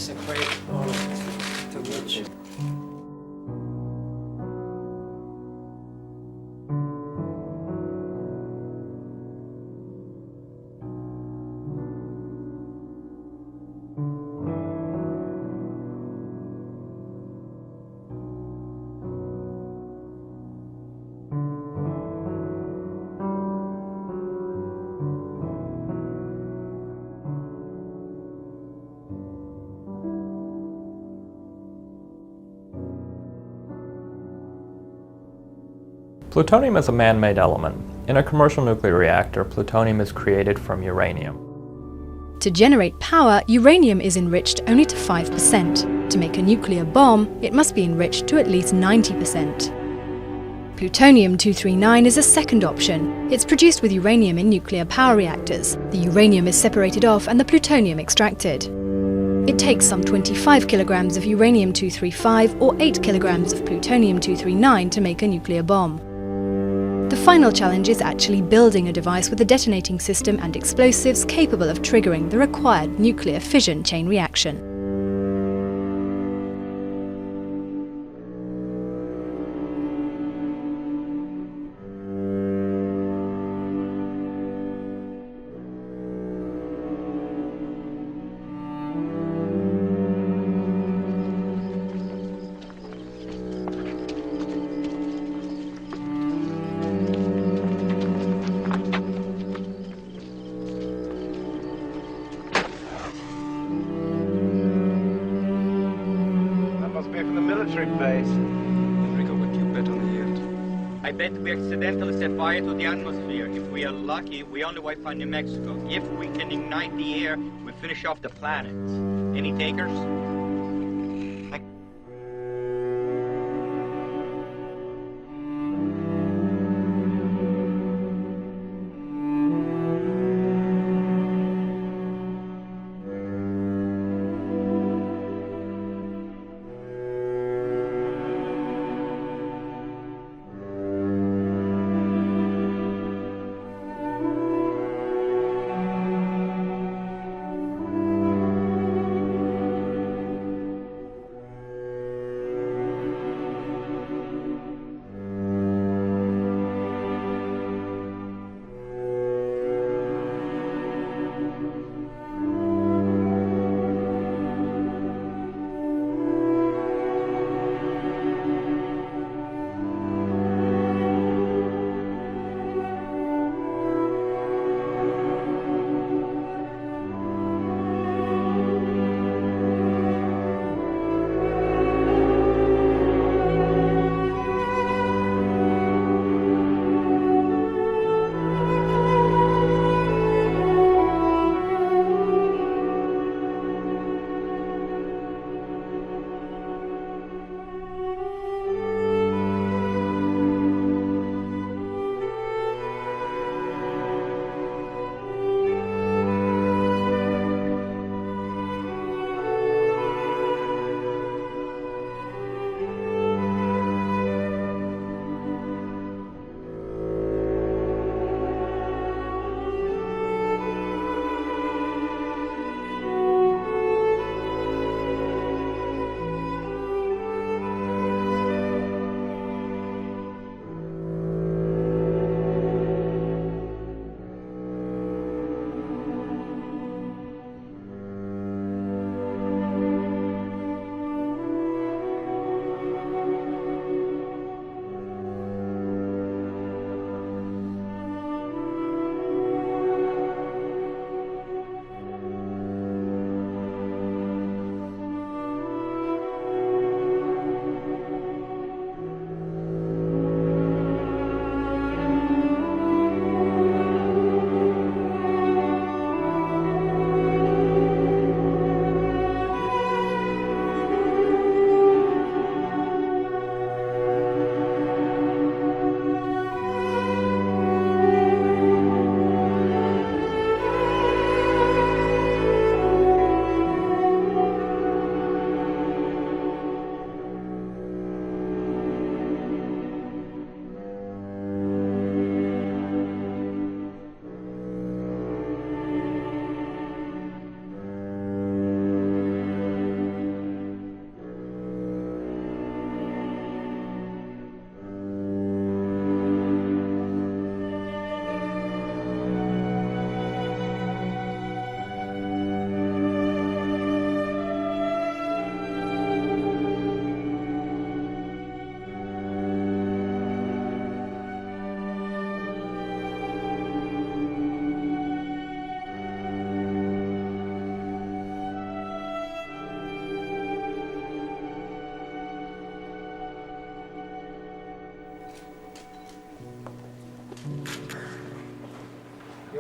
separate all of it too much. Plutonium is a man-made element. In a commercial nuclear reactor, plutonium is created from uranium. To generate power, uranium is enriched only to 5%. To make a nuclear bomb, it must be enriched to at least 90%. Plutonium-239 is a second option. It's produced with uranium in nuclear power reactors. The uranium is separated off and the plutonium extracted. It takes some 25 kilograms of uranium-235 or 8 kilograms of plutonium-239 to make a nuclear bomb. The final challenge is actually building a device with a detonating system and explosives capable of triggering the required nuclear fission chain reaction. From the military base. Enrico, what do you bet on the yield? I bet we accidentally set fire to the atmosphere. If we are lucky, we only wipe out New Mexico. If we can ignite the air, we finish off the planet. Any takers?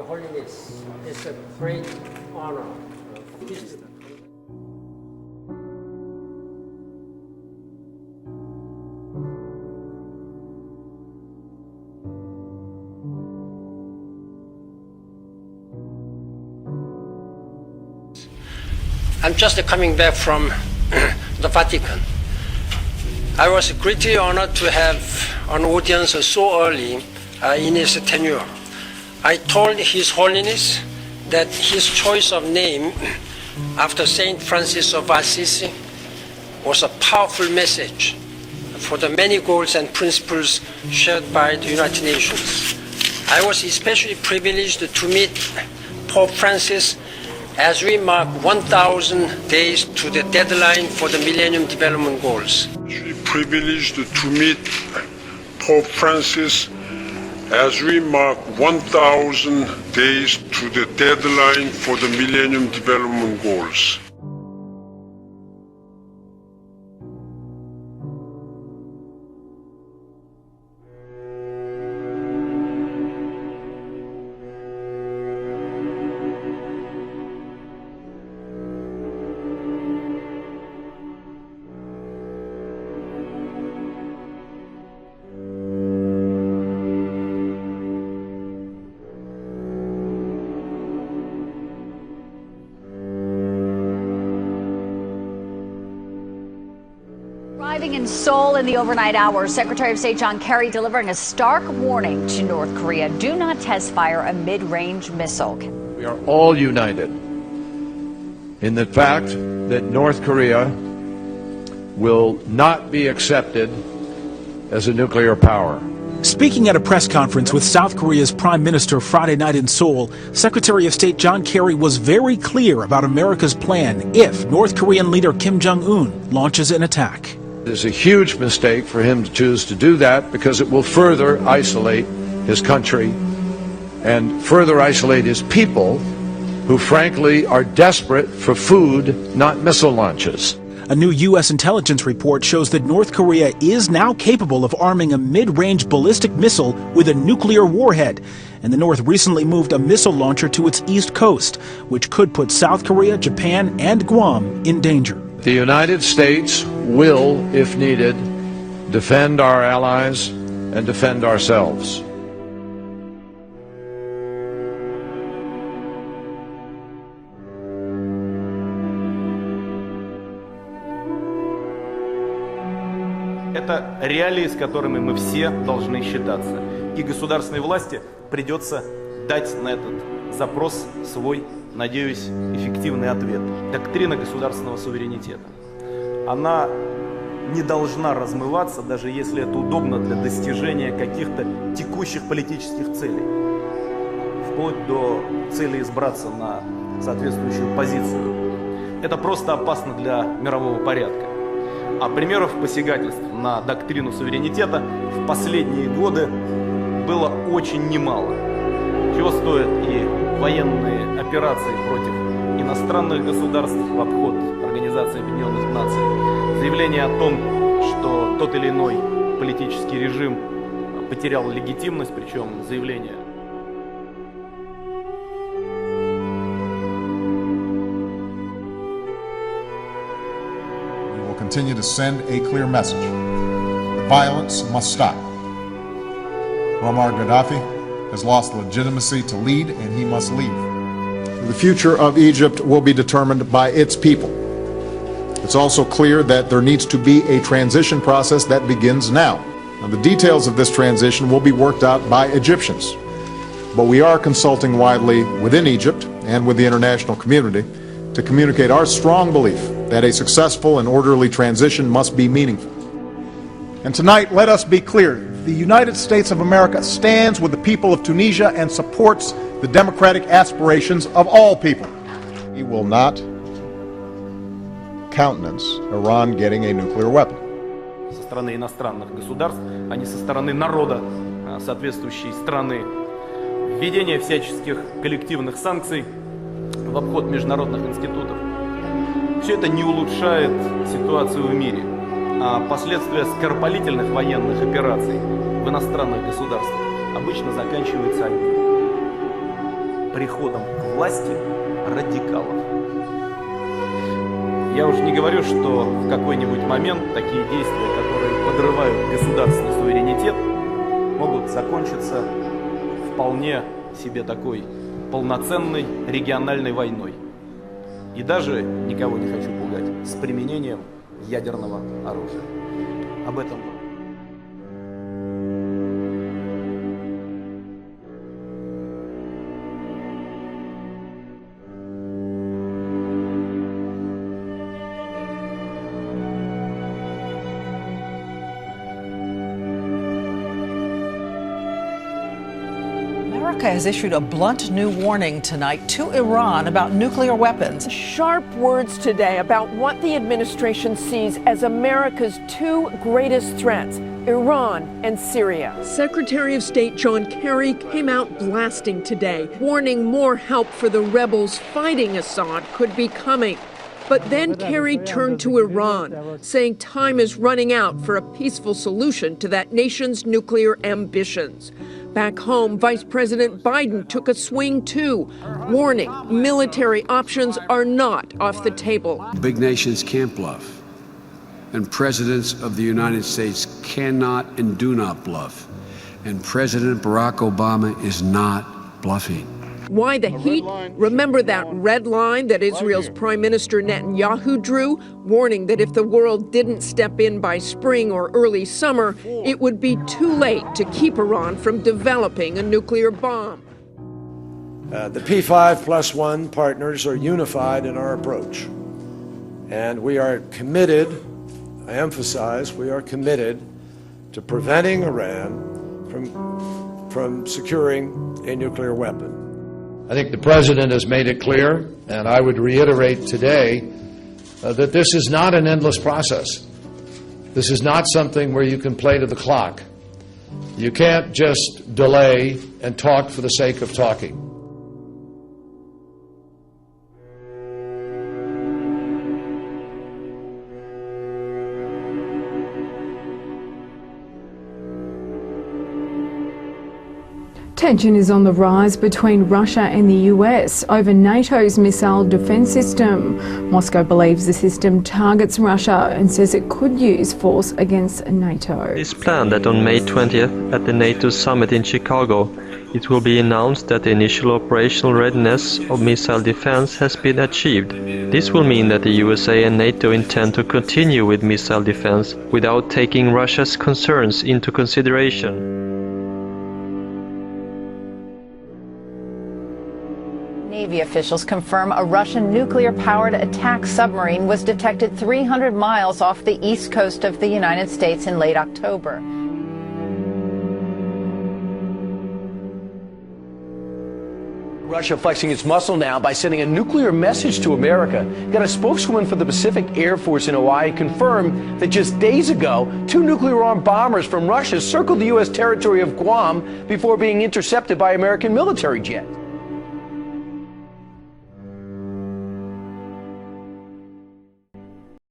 Holiness, it's a great honor. I'm just coming back from the Vatican. I was greatly honored to have an audience so early in his tenure. I told His Holiness that his choice of name after Saint Francis of Assisi was a powerful message for the many goals and principles shared by the United Nations. I was especially privileged to meet Pope Francis as we mark 1,000 days to the deadline for the Millennium Development Goals. Privileged to meet Pope Francis as we mark 1,000 days to the deadline for the Millennium Development Goals. Arriving in Seoul in the overnight hours, Secretary of State John Kerry delivering a stark warning to North Korea. Do not test fire a mid-range missile. We are all united in the fact that North Korea will not be accepted as a nuclear power. Speaking at a press conference with South Korea's Prime Minister Friday night in Seoul, Secretary of State John Kerry was very clear about America's plan if North Korean leader Kim Jong-un launches an attack. It is a huge mistake for him to choose to do that because it will further isolate his country and further isolate his people who frankly are desperate for food, not missile launches. A new U.S. intelligence report shows that North Korea is now capable of arming a mid-range ballistic missile with a nuclear warhead. And the North recently moved a missile launcher to its east coast, which could put South Korea, Japan, and Guam in danger. The United States will, if needed, defend our allies and defend ourselves. Это реалии, с которыми мы все должны считаться. И государственной власти придется дать на этот запрос свой, надеюсь, эффективный ответ. Доктрина государственного суверенитета. Она не должна размываться, даже если это удобно для достижения каких-то текущих политических целей. Вплоть до цели избраться на соответствующую позицию. Это просто опасно для мирового порядка. А примеров посягательств на доктрину суверенитета в последние годы было очень немало. Чего стоят и военные операции против иностранных государств в обход Организации Объединенных Наций. Заявление о том, что тот или иной политический режим потерял легитимность, причем заявление... Continue to send a clear message. The violence must stop. Muammar Gaddafi has lost legitimacy to lead, and he must leave. The future of Egypt will be determined by its people. It's also clear that there needs to be a transition process that begins now. Now, the details of this transition will be worked out by Egyptians, but we are consulting widely within Egypt and with the international community to communicate our strong belief that a successful and orderly transition must be meaningful. And tonight, let us be clear. The United States of America stands with the people of Tunisia and supports the democratic aspirations of all people. We will not countenance Iran getting a nuclear weapon. Со стороны иностранных государств, а не со стороны народа соответствующей страны. Введение всяческих коллективных санкций в обход международных институтов. Все это не улучшает ситуацию в мире, а последствия скоропалительных военных операций в иностранных государствах обычно заканчиваются одним. приходом к власти радикалов. Я уже не говорю, что в какой-нибудь момент такие действия, которые подрывают государственный суверенитет, могут закончиться вполне себе такой полноценной региональной войной. И даже, никого не хочу пугать, с применением ядерного оружия. Об этом. America has issued a blunt new warning tonight to Iran about nuclear weapons. Sharp words today about what the administration sees as America's two greatest threats, Iran and Syria. Secretary of State John Kerry came out blasting today, warning more help for the rebels fighting Assad could be coming. But then Kerry turned to Iran, saying time is running out for a peaceful solution to that nation's nuclear ambitions. Back home, Vice President Biden took a swing too, warning military options are not off the table. Big nations can't bluff, and presidents of the United States cannot and do not bluff, and President Barack Obama is not bluffing. Why the heat? Remember that red line that Israel's Prime Minister Netanyahu drew, warning that if the world didn't step in by spring or early summer, it would be too late to keep Iran from developing a nuclear bomb. The P5+1 partners are unified in our approach, and we are committed, I emphasize, we are committed to preventing Iran from securing a nuclear weapon. I think the President has made it clear, and I would reiterate today, that this is not an endless process. This is not something where you can play to the clock. You can't just delay and talk for the sake of talking. Tension is on the rise between Russia and the US over NATO's missile defence system. Moscow believes the system targets Russia and says it could use force against NATO. It is planned that on May 20th at the NATO summit in Chicago, it will be announced that the initial operational readiness of missile defence has been achieved. This will mean that the USA and NATO intend to continue with missile defence without taking Russia's concerns into consideration. Navy officials confirm a Russian nuclear-powered attack submarine was detected 300 miles off the east coast of the United States in late October. Russia flexing its muscle now by sending a nuclear message to America. Got a spokeswoman for the Pacific Air Force in Hawaii confirmed that just days ago, 2 nuclear-armed bombers from Russia circled the U.S. territory of Guam before being intercepted by American military jets.